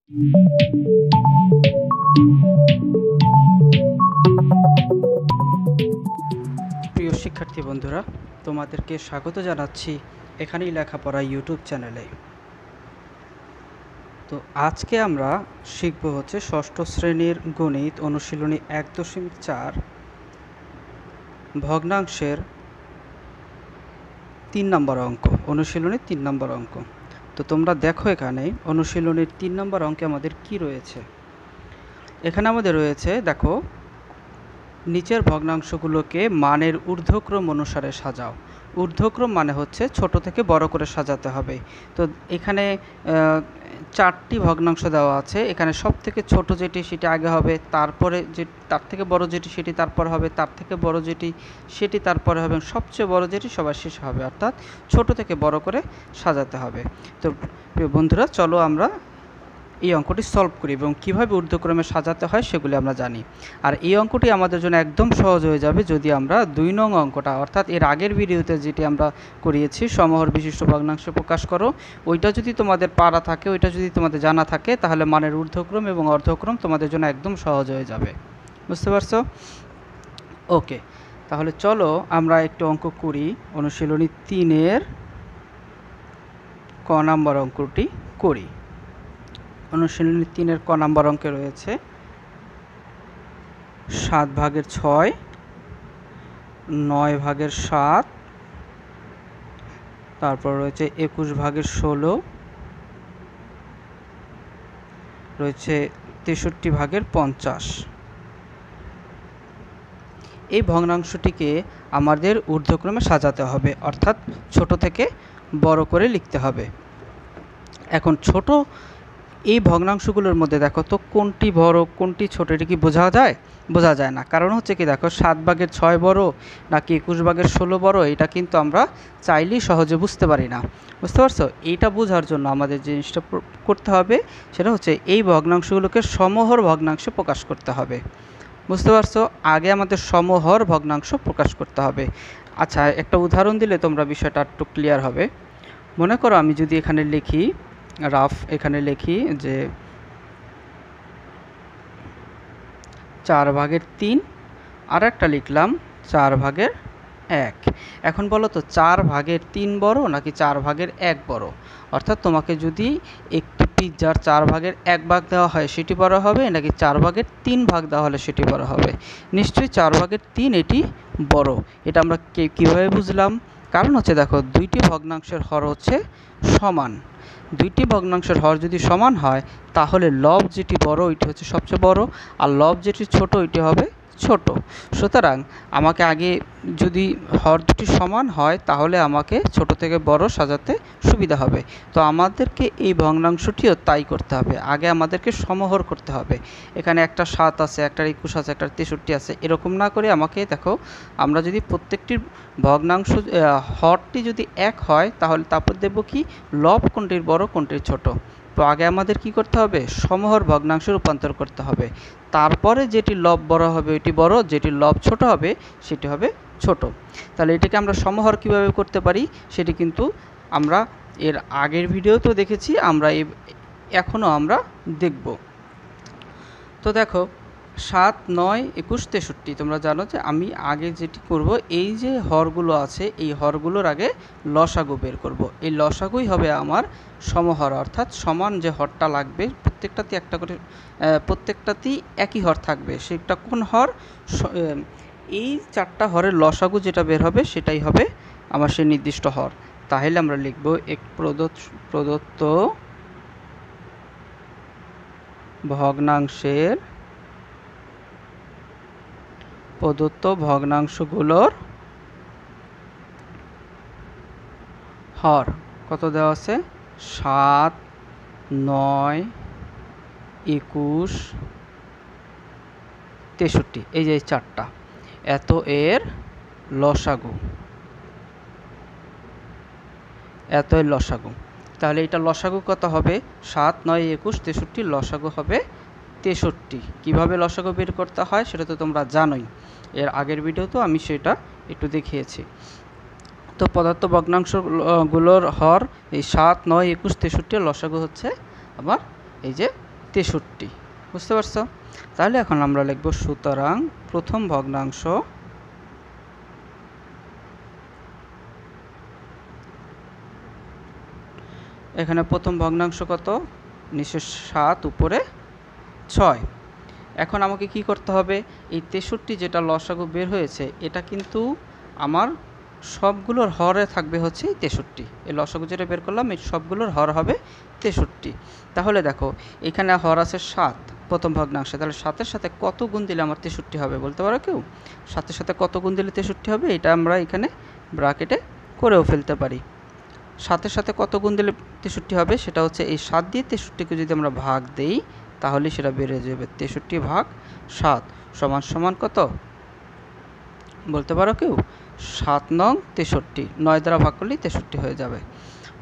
প্রিয় শিক্ষার্থী বন্ধুরা, তোমাদেরকে স্বাগত জানাচ্ছি এখানেই লেখাপড়া ইউটিউব চ্যানেলে। তো আজকে আমরা শিখব হচ্ছে ষষ্ঠ শ্রেণীর গণিত অনুশীলনী 1.4 ভগ্নাংশের 3 নম্বর অঙ্ক, অনুশীলনীর 3 নম্বর অঙ্ক। তো তোমরা দেখো এখানে অনুশীলনীর 3 নম্বর অঙ্কে আমাদের কি রয়েছে। এখানে আমাদের রয়েছে, দেখো, নিচের ভগ্নাংশগুলোকে মানের ঊর্ধ্বক্রম অনুসারে সাজাও। ঊর্ধ্বক্রম মানে হচ্ছে ছোট থেকে বড় করে সাজাতে হবে। তো এখানে 4টি ভগ্নাংশ দেওয়া আছে। এখানে সব থেকে ছোট যেটি সেটি আগে হবে, তারপরে যে তার থেকে বড় যেটি সেটি তারপর হবে, তার থেকে বড় যেটি সেটি তারপরে হবে, সবচেয়ে বড় যেটি সবার শেষে হবে। অর্থাৎ ছোট থেকে বড় করে সাজাতে হবে। তো বন্ধুরা, চলো আমরা এই অঙ্কটি সলভ করি এবং কীভাবে ঊর্ধ্বক্রমে সাজাতে হয় সেগুলি আমরা জানি। আর এই অঙ্কটি আমাদের জন্য একদম সহজ হয়ে যাবে যদি আমরা 2 নং অঙ্কটা, অর্থাৎ এর আগের ভিডিওতে যেটি আমরা করিয়েছি সমহর বিশিষ্ট ভগ্নাংশ প্রকাশ করো, ওইটা যদি তোমাদের পারা থাকে, ওইটা যদি তোমাদের জানা থাকে, তাহলে মানের ঊর্ধ্বক্রম এবং অর্ধক্রম তোমাদের জন্য একদম সহজ হয়ে যাবে। বুঝতে পারছো? ওকে, তাহলে চলো আমরা একটু অঙ্ক করি। অনুশীলনী 3-এর ক নম্বর অঙ্কটি করি। অনুশীলনী 3-এর ক নম্বর অঙ্কে রয়েছে 7/6, 9/7, তারপর রয়েছে 21/16, রয়েছে 63/50। এই ভগ্নাংশটিকে আমাদের ঊর্ধ্বক্রমে সাজাতে হবে, অর্থাৎ ছোট থেকে বড় করে লিখতে হবে। এখন ছোট এই ভগ্নাংশগুলোর মধ্যে দেখো তো কোনটি বড় কোনটি ছোট, এটা কি বোঝা যায়? বোঝা যায় না। কারণ হচ্ছে কি, দেখো 7/6 বড় নাকি 21/16 বড়, এটা কিন্তু আমরা চাইলেই সহজে বুঝতে পারি না। বুঝতে পারছো? এইটা বোঝার জন্য আমাদের যে জিনিসটা করতে হবে সেটা হচ্ছে এই ভগ্নাংশগুলোকে সমহর ভগ্নাংশে প্রকাশ করতে হবে। বুঝতে পারছো? আগে আমাদের সমহর ভগ্নাংশ প্রকাশ করতে হবে। আচ্ছা, একটা উদাহরণ দিলে তোমরা বিষয়টা একটু ক্লিয়ার হবে। মনে করো আমি যদি এখানে লিখি, এখানে লিখি যে 4/3, আর একটা লিখলাম 4/1। এখন বলো তো 4/3 বড় নাকি 4/1 বড়? অর্থাৎ তোমাকে যদি একটি পিৎজার 4/1 ভাগ দেওয়া হয় সেটি বড় হবে, নাকি 4/3 ভাগ দেওয়া হলে সেটি বড় হবে? নিশ্চয়ই 4/3 এটি বড়। এটা আমরা কীভাবে বুঝলাম? কারণ হচ্ছে দেখো, দুইটি ভগ্নাংশের হর হচ্ছে সমান। দুইটি ভগ্নাংশের হর যদি সমান হয় তাহলে লব যেটি বড় ওইটি হচ্ছে সবচেয়ে বড়, আর লব যেটি ছোট ওইটি হবে ছোট। সুতরাং আমাকে আগে যদি হর দুটি সমান হয় তাহলে আমাকে ছোট থেকে বড় সাজাতে সুবিধা হবে। তো আমাদেরকে এই ভগ্নাংশটিও তাই করতে হবে। আগে আমাদেরকে সমহর করতে হবে। এখানে একটা 7 আছে, একটা 21 আছে, একটা 63 আছে, এরকম না করে আমাকে দেখো, আমরা যদি প্রত্যেকটির ভগ্নাংশ হরটি যদি 1 হয় তাহলে তারপর দেখব কি লব কোনটির বড় কোনটির ছোট। তো আগে আমাদের কি করতে হবে? সমহর ভগ্নাংশে রূপান্তর করতে হবে। তারপরে যেটি লব বড় হবে ওইটি বড়, যেটি লব ছোট হবে সেটি হবে ছোট। তাহলে এটাকে আমরা সমহর কিভাবে করতে পারি সেটি কিন্তু আমরা এর আগের ভিডিওতেও দেখেছি, আমরা এখনও আমরা দেখব। তো দেখো 7, 9, 21, 63, তোমরা জানো যে আমি আগে যেটি করব, এই যে হরগুলো আছে এই হরগুলোর আগে লসাগু বের করব। এই লসাগুই হবে আমার সমহর, অর্থাৎ সমান যে হরটা লাগবে প্রত্যেকটাতেই একটা করে, প্রত্যেকটাতেই একই হর থাকবে। সেটা কোন হর? এই 4টা হরের লসাগু যেটা বের হবে সেটাই হবে আমার সেই নির্দিষ্ট হর। তাহলে আমরা লিখব এক প্রদত্ত ভগ্নাংশগুলোর হর কত দেওয়া আছে? 7, 9, 21, 63, এই যে 4টা, এত এর লসাগু, এত এর লসাগু। তাহলে এটা লসাগু কত হবে? 7, 9, 21, 63, লসাগু হবে 63। কিভাবে লসাগু বের করতে হয় সেটা তো তোমরা জানোই, এর আগের ভিডিওতেও আমি সেটা একটু দেখিয়েছি। তো পদার্থ ভগ্নাংশগুলোর হর এই 7, 9, 21, 63 লসাগু হচ্ছে আমার এই যে 63। বুঝতে পারছো? তাহলে এখন আমরা লিখব সুতরাং প্রথম ভগ্নাংশ এখানে প্রথম ভগ্নাংশ কত? নিচে 7 উপরে 6। এখন আমাকে কি করতে হবে? এই 63 যেটা লসাগু বের হয়েছে এটা কিন্তু আমার সবগুলোর হরে থাকবে হচ্ছে 63। এই লসাগু যেটা বের করলাম এই সবগুলোর হর হবে 63। তাহলে দেখো এখানে হর আছে 7 প্রথম ভগ্নাংশে, তাহলে 7-এর সাথে কত গুণ দিলে আমার 63 হবে বলতে পারো কেউ? 7-এর সাথে কত গুণ দিলে 63 হবে এটা আমরা এখানে ব্র্যাকেটে করেও ফেলতে পারি। 7-এর সাথে কত গুণ দিলে 63 হবে সেটা হচ্ছে এই 7 দিয়ে 63কে যদি আমরা ভাগ দেই তাহলে সেটা বেড়ে যাবে 63 ভাগ 7 সমান সমান কত বলতে পারো কেউ? 7 নং 63। 9 দ্বারা ভাগ করলেই 63 হয়ে যাবে।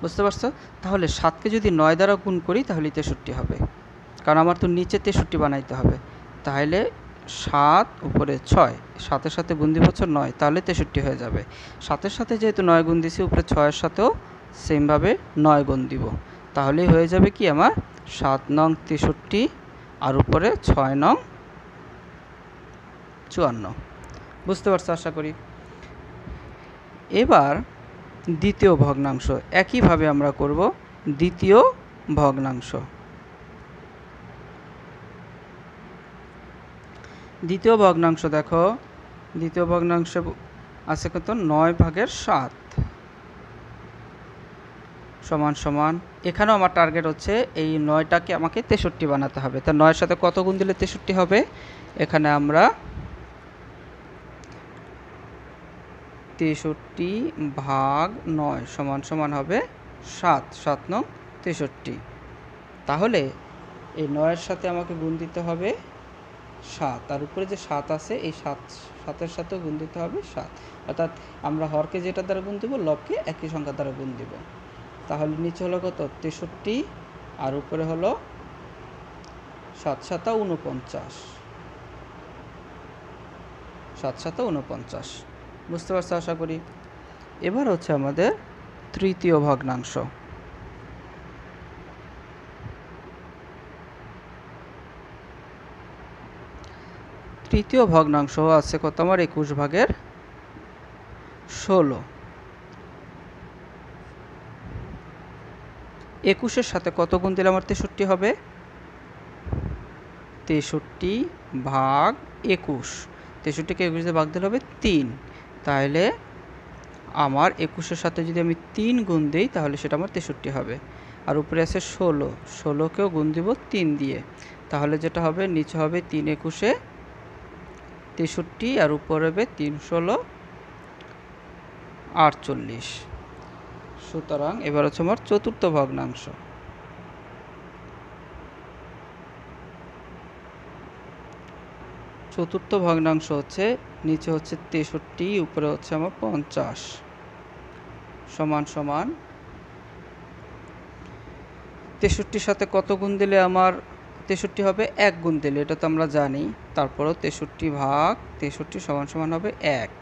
বুঝতে পারছো? তাহলে 7কে যদি 9 দ্বারা গুণ করি তাহলে 63 হবে, কারণ আমার তো নিচে 63 বানাইতে হবে। তাহলে 7 উপরে 6, 7-এর সাথে গুণ দিব হচ্ছে 9, তাহলে 63 হয়ে যাবে। 7-এর সাথে যেহেতু 9 গুণ দিছি উপরে 6-এর সাথেও সেমভাবে 9 গুণ দিব, তাহলেই হয়ে যাবে কি আমার 7 নং 63 আর উপরে 6 নং 54। বুঝতে পারছো আশা করি? এবার দ্বিতীয় ভগ্নাংশ একইভাবে আমরা করব। দ্বিতীয় ভগ্নাংশ দেখো, দ্বিতীয় ভগ্নাংশ আছে কত? 9 ভাগের 7 সমান সমান, এখানেও আমার টার্গেট হচ্ছে এই 9টাকে আমাকে 63 বানাতে হবে। তা 9-এর সাথে কত গুণ দিলে 63 হবে? এখানে আমরা 63 ভাগ 9 সমান সমান হবে 7, 7 নং 63। তাহলে এই 9-এর সাথে আমাকে গুণ দিতে হবে 7, তার উপরে যে 7 আছে এই 7-এর সাথেও গুণ দিতে হবে 7, অর্থাৎ আমরা হরকে যেটা দ্বারা গুণ দিব লবকে একই সংখ্যা দ্বারা গুণ দিব। তাহলে নিচে হলো কত? 63 আর উপরে হলো 7 7 49, 7 7 49। বুঝতে পারছো আশা করি? এবার হচ্ছে আমাদের তৃতীয় ভগ্নাংশ। তৃতীয় ভগ্নাংশ আছে কত আমার? 21 ভাগের 16। 21-এর সাথে কত গুণ দিলে আমার 63 হবে? 63 ভাগ 21, 63কে 21 দিয়ে ভাগ দিলে হবে 3। তাহলে আমার 21-এর সাথে যদি আমি 3 গুণ দিই তাহলে সেটা আমার 63 হবে। আর উপরে আছে 16, 16কেও গুণ দিব 3 দিয়ে, তাহলে যেটা হবে নিচে হবে 3 21-এ 63 আর উপরে হবে 3 16 48। সুতরাং এবার হচ্ছে আমার চতুর্থ ভগ্নাংশ। চতুর্থ ভগ্নাংশ হচ্ছে নিচে হচ্ছে 63 উপরে হচ্ছে আমার 50 সমান সমান 63-র সাথে কত গুণ দিলে আমার 63 হবে? 1 গুণ দিলে, এটা তো আমরা জানি। তারপরও 63 ভাগ 63 সমান সমান হবে 1,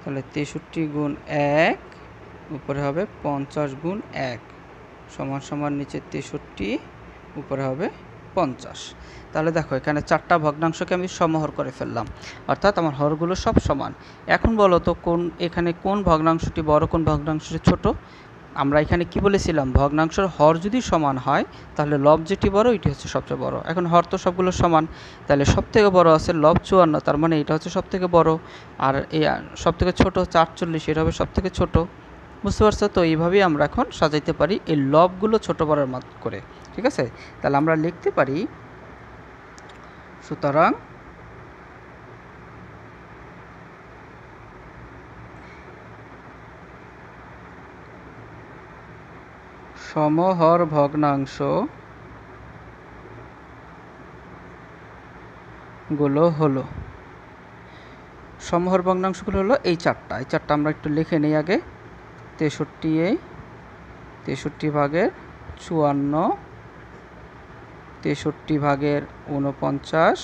তাহলে 63 গুণ 1 উপরে হবে 50 গুণ 1 সমান সমান নিচে 63 উপরে হবে 50। তাহলে দেখো এখানে 4টা ভগ্নাংশকে আমি সমহর করে ফেললাম, অর্থাৎ আমার হরগুলো সব সমান। এখন বলো তো এখানে কোন ভগ্নাংশটি বড়, কোন ভগ্নাংশটি ছোট? আমরা এখানে কি বলেছিলাম? ভগ্নাংশের হর যদি সমান হয় তাহলে লব যেটি বড় এটি হচ্ছে সবচেয়ে বড়। এখন হর তো সবগুলো সমান, তাহলে সবথেকে বড় আছে লব 54, তার মানে এটা হচ্ছে সবথেকে বড়। আর এই সবথেকে ছোট হচ্ছে 48, এটা হবে সবথেকে ছোট। বুঝতে পারছো তো? এইভাবেই আমরা এখন সাজাইতে পারি এই লবগুলো ছোট বড়ের মাত্র করে। ঠিক আছে? তাহলে আমরা লিখতে পারি সুতরাং সমহর ভগ্নাংশ গুলো হলো, সমহর ভগ্নাংশগুলো হলো এই 4টা। এই 4টা আমরা একটু লিখে নিই আগে। 63 ভাগের 54, 63 ভাগের 49,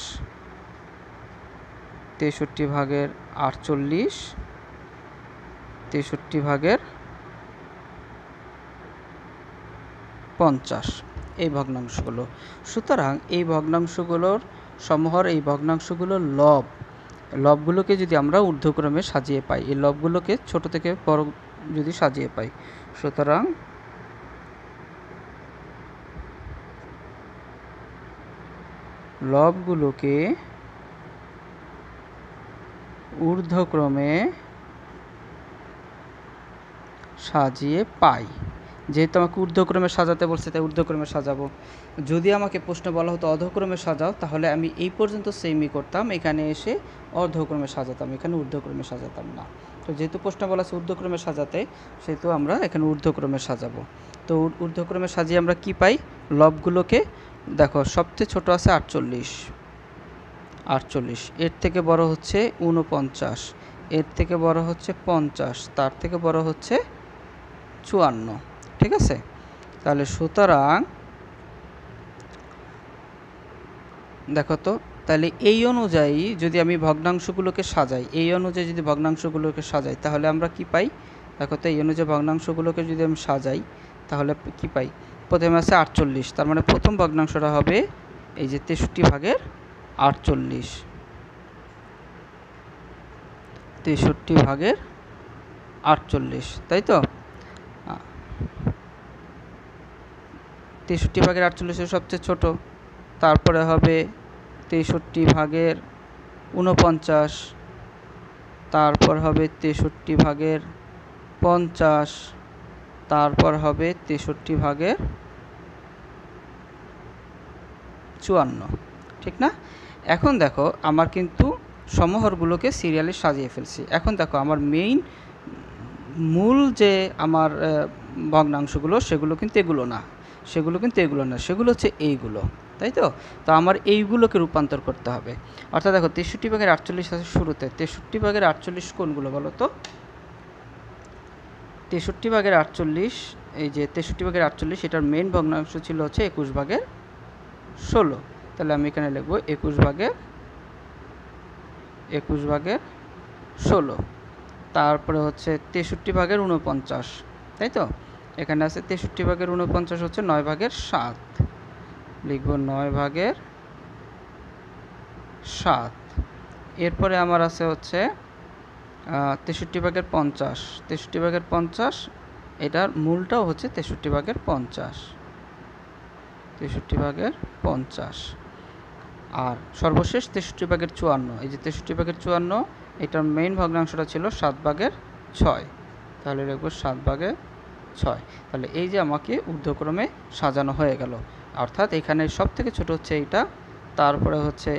63 ভাগের 48, 63 ভাগের 50 এই ভগ্নাংশগুলো। সুতরাং এই ভগ্নাংশগুলোর সমহর, এই ভগ্নাংশগুলোর লবগুলোকে যদি আমরা ঊর্ধ্বক্রমে সাজিয়ে পাই, এই লবগুলোকে ছোট থেকে বড় যদি সাজিয়ে পাই, সুতরাং লবগুলোকে ঊর্ধ্বক্রমে সাজিয়ে পাই। যেহেতু আমাকে ঊর্ধ্বক্রমে সাজাতে বলছে তাই ঊর্ধ্বক্রমে সাজাবো। যদি আমাকে প্রশ্ন বলা হতো অধক্রমে সাজাও, তাহলে আমি এই পর্যন্ত সেমই করতাম, এখানে এসে অর্ধক্রমে সাজাতাম, এখানে ঊর্ধ্বক্রমে সাজাতাম না। তো যেহেতু প্রশ্ন বলা আছে ঊর্ধ্বক্রমে সাজাতে, সেহেতু আমরা এখানে ঊর্ধ্বক্রমে সাজাবো। তো ঊর্ধ্বক্রমে সাজিয়ে আমরা কি পাই? লবগুলোকে দেখো, সবচেয়ে ছোট আছে 48, এর থেকে বড় হচ্ছে 49, এর থেকে বড় হচ্ছে 50, তার থেকে বড় হচ্ছে 54। ঠিক আছে? তাহলে সুতরাং দেখো তো, তাহলে এই অনুযায়ী যদি আমি ভগ্নাংশগুলোকে সাজাই, তাহলে আমরা কি পাই? দেখো তো, এই অনুযায়ী ভগ্নাংশগুলোকে যদি আমি সাজাই তাহলে কি পাই? প্রথমে আছে 48, তার মানে প্রথম ভগ্নাংশটা হবে এই যে 63/48, 63/48, তাই তো? 63/48 সবচেয়ে ছোট, তারপরে হবে 63/49, তারপর হবে 63/50, তারপর হবে 63/54। ঠিক না? এখন দেখো, আমার কিন্তু সমহরগুলোকে সিরিয়ালি সাজিয়ে ফেলছি। এখন দেখো, আমার মূল যে আমার ভগ্নাংশগুলো, সেগুলো কিন্তু এগুলো না, সেগুলো হচ্ছে এইগুলো, তাই তো? তো আমার এইগুলোকে রূপান্তর করতে হবে। অর্থাৎ দেখো, 63/48 আছে শুরুতে। 63/48 কোনগুলো বলো তো? 63/48, এই যে 63/48, এটার মেইন ভগ্নাংশ ছিল হচ্ছে 21/16। তাহলে আমি এখানে লিখবো 21/16। তারপরে হচ্ছে 63/49, তাই তো? এখানে আছে 63/49 হচ্ছে 9/7, লিখব 9/7। এরপরে আমার আছে হচ্ছে 63/50, 63/50, এটার মূলটাও হচ্ছে 63/50। আর সর্বশেষ 63/54, এই যে 63/54, এটার মেইন ভগ্নাংশটা ছিল 7/6, তাহলে লিখব 7/6। তাহলে এই যে আমাকে ঊর্ধ্বক্রমে সাজানো হয়ে গেল। অর্থাৎ এখানে সব থেকে ছোট হচ্ছে এইটা, তারপরে হচ্ছে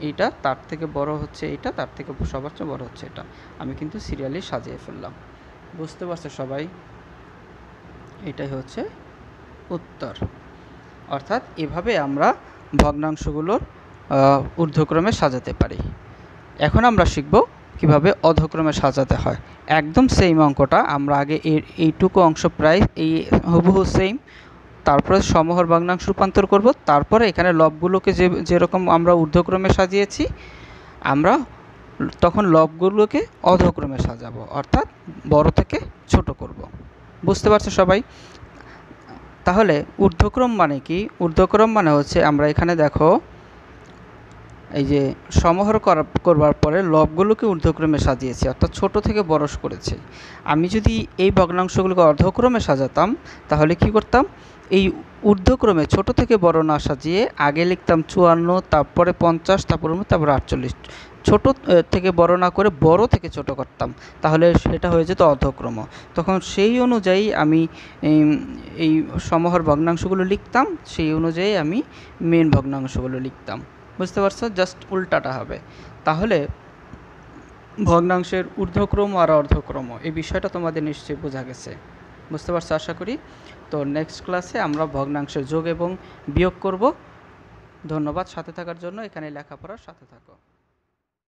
এইটা, তার থেকে বড় হচ্ছে এইটা, তার থেকে সবচেয়ে বড় হচ্ছে এটা। আমি কিন্তু সিরিয়ালি সাজিয়ে ফেললাম। বুঝতে পারছো সবাই? এটাই হচ্ছে উত্তর। অর্থাৎ এভাবে আমরা ভগ্নাংশগুলোর ঊর্ধ্বক্রমে সাজাতে পারি। এখন আমরা শিখব কিভাবে অধক্রমে সাজাতে হয়। একদম সেম অঙ্কটা আমরা আগে এইটুকু অংশ প্রায় এই হুবহু সেম, তারপরে সমহর ভগ্নাংশ রূপান্তর করব, তারপরে এখানে লবগুলোকে যেরকম আমরা ঊর্ধ্বক্রমে সাজিয়েছি, আমরা তখন লবগুলোকে অধক্রমে সাজাবো, অর্থাৎ বড় থেকে ছোট করব। বুঝতে পারছো সবাই? তাহলে ঊর্ধ্বক্রম মানে কি? ঊর্ধ্বক্রম মানে হচ্ছে, আমরা এখানে দেখো, এই যে সমহর করবার পরে লবগুলোকে ঊর্ধ্বক্রমে সাজিয়েছি, অর্থাৎ ছোট থেকে বড় করেছি। আমি যদি এই ভগ্নাংশগুলোকে অর্ধক্রমে সাজাতাম, তাহলে কি করতাম? এই ঊর্ধ্বক্রমে ছোট থেকে বড় না সাজিয়ে আগে লিখতাম 54, তারপরে 50, তারপরে 48। ছোট থেকে বড় না করে বড় থেকে ছোট করতাম, তাহলে সেটা হয়ে যেত অধক্রম। তখন সেই অনুযায়ী আমি এই সমহর ভগ্নাংশগুলো লিখতাম, সেই অনুযায়ী আমি মেন ভগ্নাংশগুলো লিখতাম। বুঝতে পারছো? জাস্ট উল্টাটা হবে। তাহলে ভগ্নাংশের ঊর্ধ্বক্রম আর অর্ধক্রম, এই বিষয়টা তোমাদের নিশ্চয়ই বোঝা গেছে। বুঝতে পারছো আশা করি। তো নেক্সট ক্লাসে আমরা ভগ্নাংশের যোগ এবং বিয়োগ করব। ধন্যবাদ সাথে থাকার জন্য। এখানে লেখাপড়ার সাথে থাকো।